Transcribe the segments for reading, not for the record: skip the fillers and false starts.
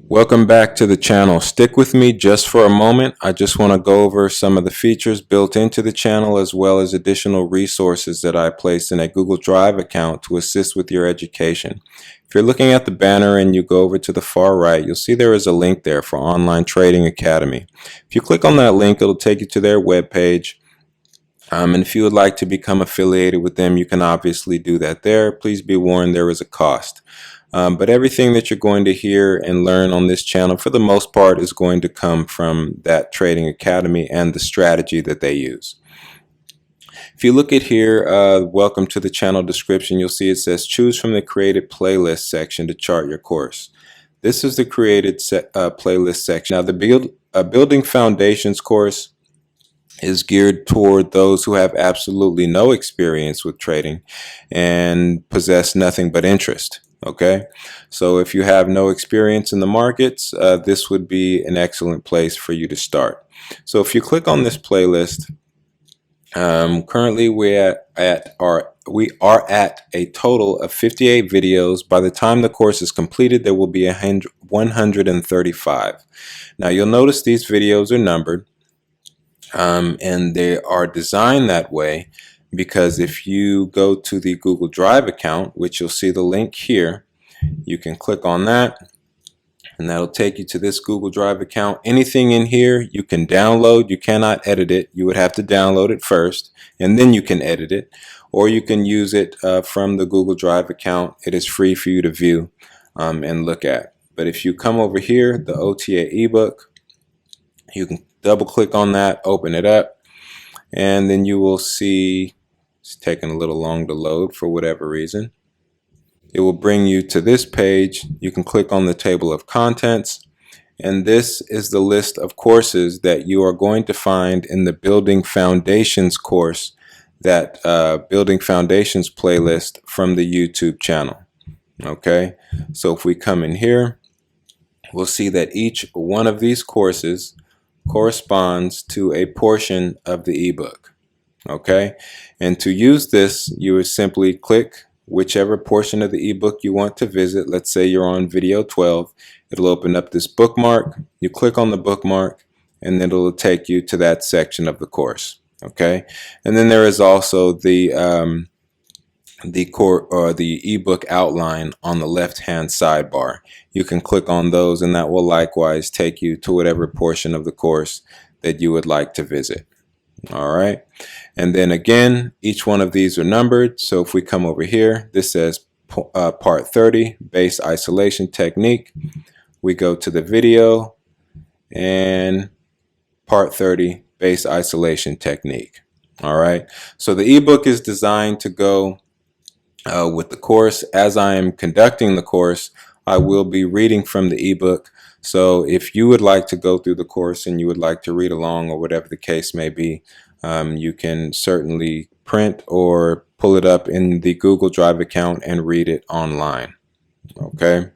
Welcome back to the channel. Stick with me just for a moment. I just want to go over some of the features built into the channel as well as additional resources that I placed in a Google Drive account to assist with your education. If you're looking at the banner and you go over to the far right, you'll see there is a link there for Online Trading Academy. If you click on that link, it'll take you to their webpage. And if you would like to become affiliated with them, you can obviously do that there. Please be warned, there is a cost. But everything that you're going to hear and learn on this channel, for the most part, is going to come from that Trading Academy and the strategy that they use. If you look at here, welcome to the channel description, you'll see it says choose from the created playlist section to chart your course. This is the created playlist section. Now, the Building Foundations course is geared toward those who have absolutely no experience with trading and possess nothing but interest. Okay, so if you have no experience in the markets, this would be an excellent place for you to start. So if you click on this playlist, currently we are at a total of 58 videos. By the time the course is completed, there will be 135. Now you'll notice these videos are numbered, and they are designed that way because if you go to the Google Drive account, which you'll see the link here, you can click on that and that'll take you to this Google Drive account. Anything in here you can download. You cannot edit it. You would have to download it first and then you can edit it, or you can use it from the Google Drive account. It is free for you to view and look at. But if you come over here, the OTA ebook, you can double click on that, open it up, and then you will see it's taking a little long to load for whatever reason. It will bring you to this page. You can click on the table of contents, and this is the list of courses that you are going to find in the Building Foundations course, that Building Foundations playlist from the YouTube channel. Okay, so if we come in here, we'll see that each one of these courses corresponds to a portion of the ebook. Okay, and to use this, you would simply click whichever portion of the ebook you want to visit. Let's say you're on video 12. It'll open up this bookmark. You click on the bookmark and then it'll take you to that section of the course. Okay, and then there is also the ebook outline on the left hand sidebar. You can click on those and that will likewise take you to whatever portion of the course that you would like to visit. All right, and then again, each one of these are numbered. So if we come over here, this says part 30, base isolation technique. We go to the video and part 30, base isolation technique. All right, so the ebook is designed to go with the course. As I am conducting the course, I will be reading from the ebook. So if you would like to go through the course and you would like to read along, or whatever the case may be, you can certainly print or pull it up in the Google Drive account and read it online. Okay.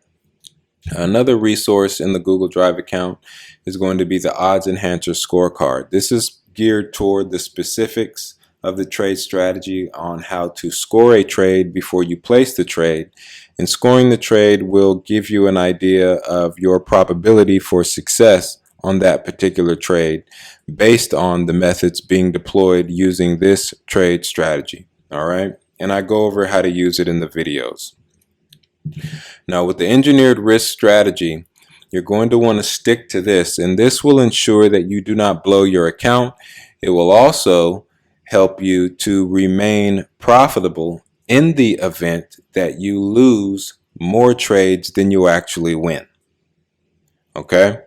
Another resource in the Google Drive account is going to be the Odds Enhancer scorecard. This is geared toward the specifics of the trade strategy on how to score a trade before you place the trade. And scoring the trade will give you an idea of your probability for success on that particular trade based on the methods being deployed using this trade strategy. All right, and I go over how to use it in the videos. Now, with the engineered risk strategy, you're going to want to stick to this, and this will ensure that you do not blow your account. It will also help you to remain profitable in the event that you lose more trades than you actually win. Okay,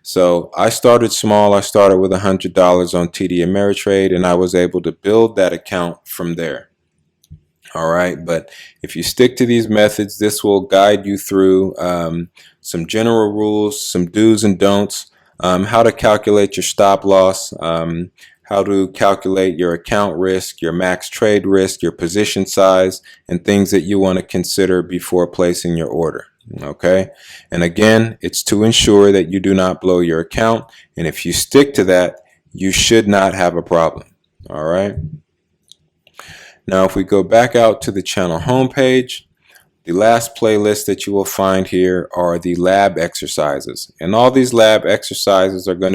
so I started small. I started with $100 on TD Ameritrade, and I was able to build that account from there. All right, but if you stick to these methods, this will guide you through some general rules, some do's and don'ts, how to calculate your stop loss, how to calculate your account risk, your max trade risk, your position size, and things that you want to consider before placing your order. Okay, and again, it's to ensure that you do not blow your account, and if you stick to that, you should not have a problem. All right. Now, if we go back out to the channel homepage, The last playlist that you will find here are the lab exercises, and all these lab exercises are going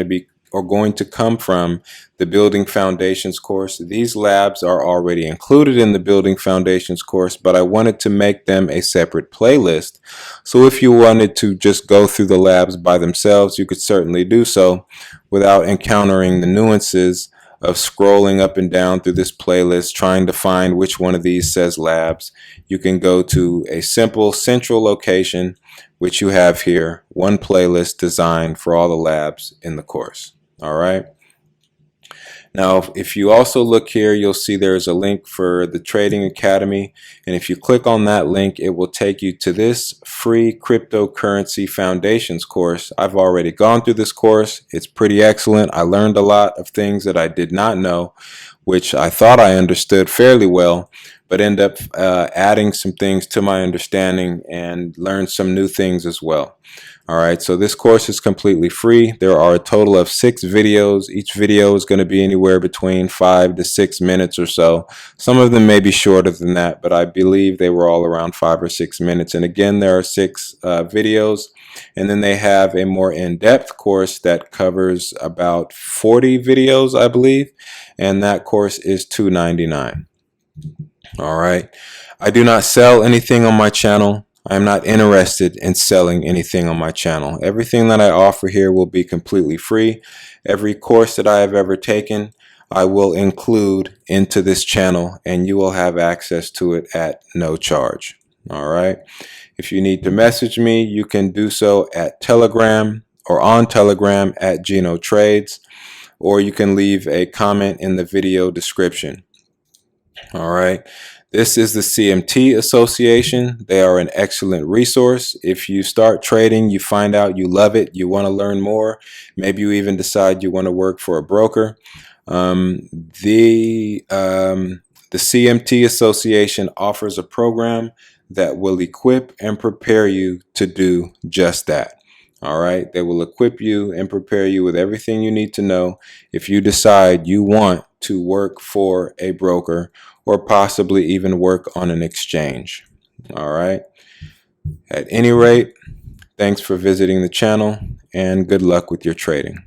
to come from the Building Foundations course. These labs are already included in the Building Foundations course, but I wanted to make them a separate playlist. So if you wanted to just go through the labs by themselves, you could certainly do so without encountering the nuances of scrolling up and down through this playlist trying to find which one of these says labs. You can go to a simple central location, which you have here, one playlist designed for all the labs in the course. All right. Now, if you also look here, you'll see there's a link for the Trading Academy. And if you click on that link, it will take you to this free cryptocurrency foundations course. I've already gone through this course. It's pretty excellent. I learned a lot of things that I did not know, which I thought I understood fairly well, but end up adding some things to my understanding and learned some new things as well. All right, so this course is completely free. There are a total of 6 videos. Each video is going to be anywhere between 5 to 6 minutes or so. Some of them may be shorter than that, but I believe they were all around 5 or 6 minutes. And again, there are 6 videos. And then they have a more in-depth course that covers about 40 videos, I believe. And that course is $2.99. All right. I do not sell anything on my channel. I am not interested in selling anything on my channel. Everything that I offer here will be completely free. Every course that I have ever taken, I will include into this channel, and you will have access to it at no charge. All right. If you need to message me, you can do so at Telegram or on Telegram at genoTrades, or you can leave a comment in the video description. All right. This is the CMT Association. They are an excellent resource. If you start trading, you find out you love it, you want to learn more, maybe you even decide you want to work for a broker. The CMT Association offers a program that will equip and prepare you to do just that. All right. They will equip you and prepare you with everything you need to know if you decide you want to work for a broker or possibly even work on an exchange. All right. At any rate, thanks for visiting the channel and good luck with your trading.